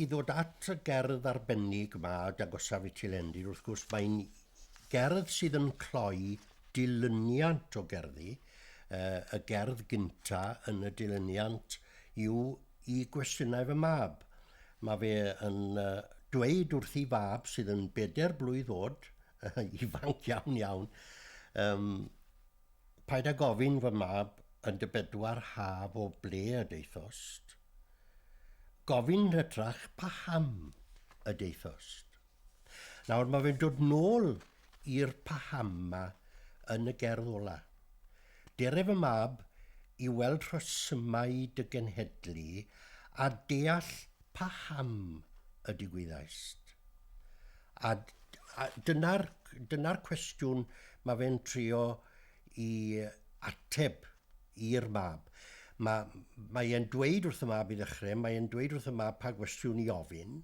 I ddod at y gerdd arbennig yma, Dangosaf i Tilendid, wrth gwrs mae'n gerdd sydd yn cloi dilyniant o gerddi. Y gerdd gynta yn y dilyniant yw I gwestiynau fy mab. Mae fe yn dweud wrth I fab sydd yn 4 blwydd oed, ifanc iawn, paid â gofyn fy mab yn dy 4 haf o ble y deithost. Gofyn hytrach paham y deithost. Nawr mae fe'n dod nôl i'r paham yma yn y gerdd ola. Dere fy mab I weld rhesymau dy genhedlu a deall paham y digwyddaist. A dyna'r cwestiwn mae fe'n trio I ateb i'r mab. Mae e'n dweud wrth y mab I ddechrau, mae e'n dweud wrth y mab pa gwestiwn I ofyn.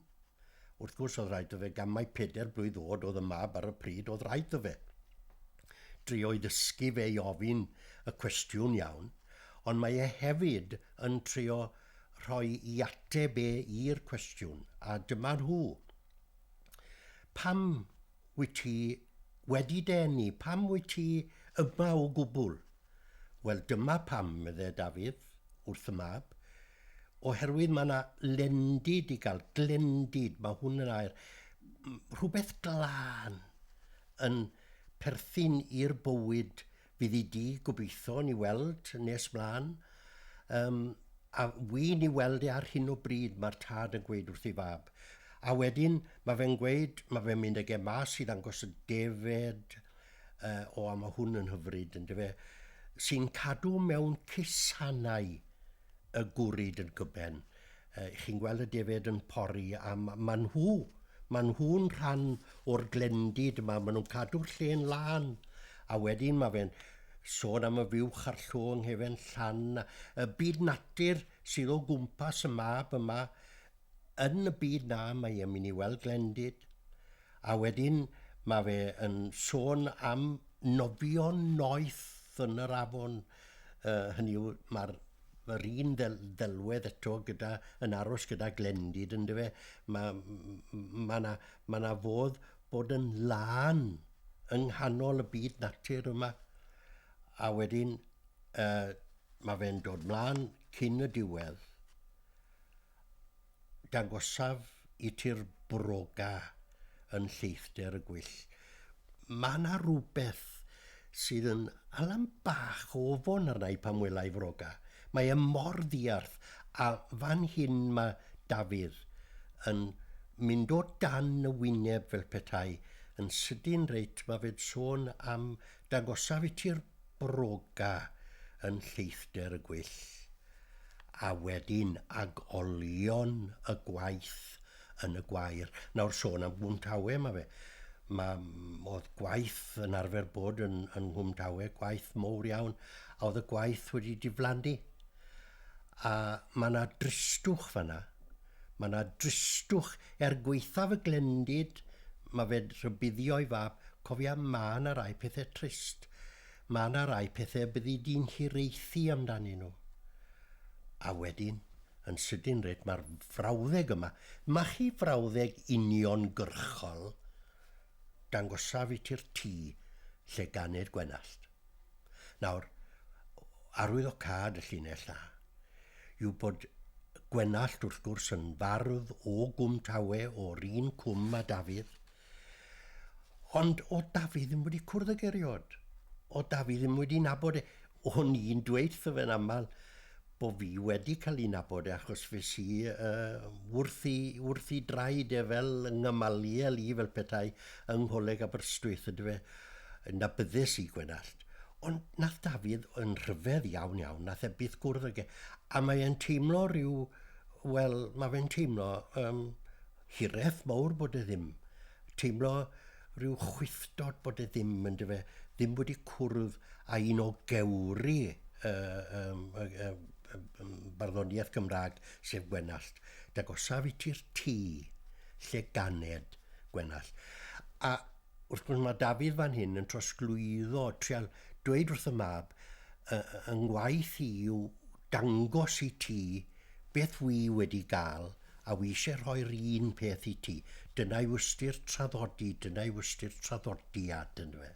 Wrth gwrs oedd rhaid o fe gan mai 4 blwydd oedd y mab ar y pryd, oedd rhaid o fe. Drio I ddysgu fe I ofyn y cwestiwn iawn, ond mae e hefyd yn trio rhoi I ateb i'r cwestiwn, a dyma nhw. Pam wyt ti wedi denu, pam wyt ti yma o gwbl? Wel, dyma pam, medde Dafydd, wrth y mab, oherwydd mae yna lendid I gael, glendid, mae hwn yn air, rhywbeth glân yn perthyn i'r bywyd fydd I di gobeithio ni weld nes mlaen, a wy'n I weld ar hyn o bryd mae'r tad yn gweud wrth I fab. A wedyn mae fe'n gweud, mae fe'n mynd ag mas I ddangos y defed, a mae hwn yn hyfryd, yn dyfe, sy'n cadw mewn cusannau y gwryd yn gyben. Chi'n gweld y defed yn pori, a ma'n nhw'n rhan o'r glendid yma, maen nhw'n cadw'r lle'n lan. A wedyn mae fe'n sôn am y fiwch a'r llo yng nghefn llan, y byd natur sydd o gwmpas y mab yma, yn y byd na mae e'n mynd I weld glendid. A wedyn mae fe yn sôn am nofio noeth yn yr afon. Hynny yw, mae'r un ddelwedd eto yn aros gyda glendid, yn dyfe. Mae na fodd bod yn lan yng nghanol y byd natur yma. A wedyn mae fe'n dod mlaen cyn y diwedd. Dangosaf I ti'r broga yn lleithder y gwyll. Mae na rhywbeth sydd yn alam bach o ofon arna I pan welai froga. Mae e mor ddiarth, a fan hyn mae Dafydd yn mynd o dan y wyneb fel petai, yn sydyn reit mae fe'n sôn am dangosaf I ti'r broga yn lleithder y gwyll. A wedyn agolion y gwaith yn y gwair. Nawr sôn am Gwmtawe mae fe. Oedd gwaith yn arfer bod yn Gwmtawe, gwaith mowr iawn, a oedd y gwaith wedi diflannu. A mae yna dristwch fanna. Mae yna dristwch gweithaf y glendid, mae fe'n rhybuddio I fab, cofia mae yna rai pethau trist. Mae yna rai pethau byddi di'n hireithi amdanyn nhw. A wedyn, yn sydyn reit, mae'r frawddeg yma. Mae chi frawddeg union gyrchol, dangosaf I ti'r tŷ lle ganed Gwenallt. Nawr, arwyddocad y llinell na, yw bod Gwenallt wrth gwrs yn fardd o Gwmtawe, o'r un cwm a Dafydd, ond o Dafydd ddim wedi cwrdd y geriod. O Dafydd ddim wedi nabod e. O'n i'n dweud fe'n aml bod fi wedi cael ei nabod e achos fes I wrthi draed e fel ngymaliel I fel petai yng Ngholeg Aberystwyth, na byddus I Gwenallt. Ond nath Dafydd yn rhyfedd iawn, nath e byth gwrdd ag e. A mae e'n teimlo mae fe'n teimlo hireth mawr bod e ddim. Teimlo rhyw chwythdod bod e ddim, ddim wedi cwrdd a un o gewri barddoniaeth Gymraeg sef Gwenallt. Dangosaf I ti'r tŷ lle ganed Gwenallt. A wrth gwrs mae Dafydd fan hyn yn trosglwyddo, trial dweud wrth y mab, yng ngwaith I yw dangos I ti beth wi wedi gael a wi eisiau rhoi'r un peth i ti. Dyna yw ystyr traddodi, dyna yw ystyr traddodiad yn fe.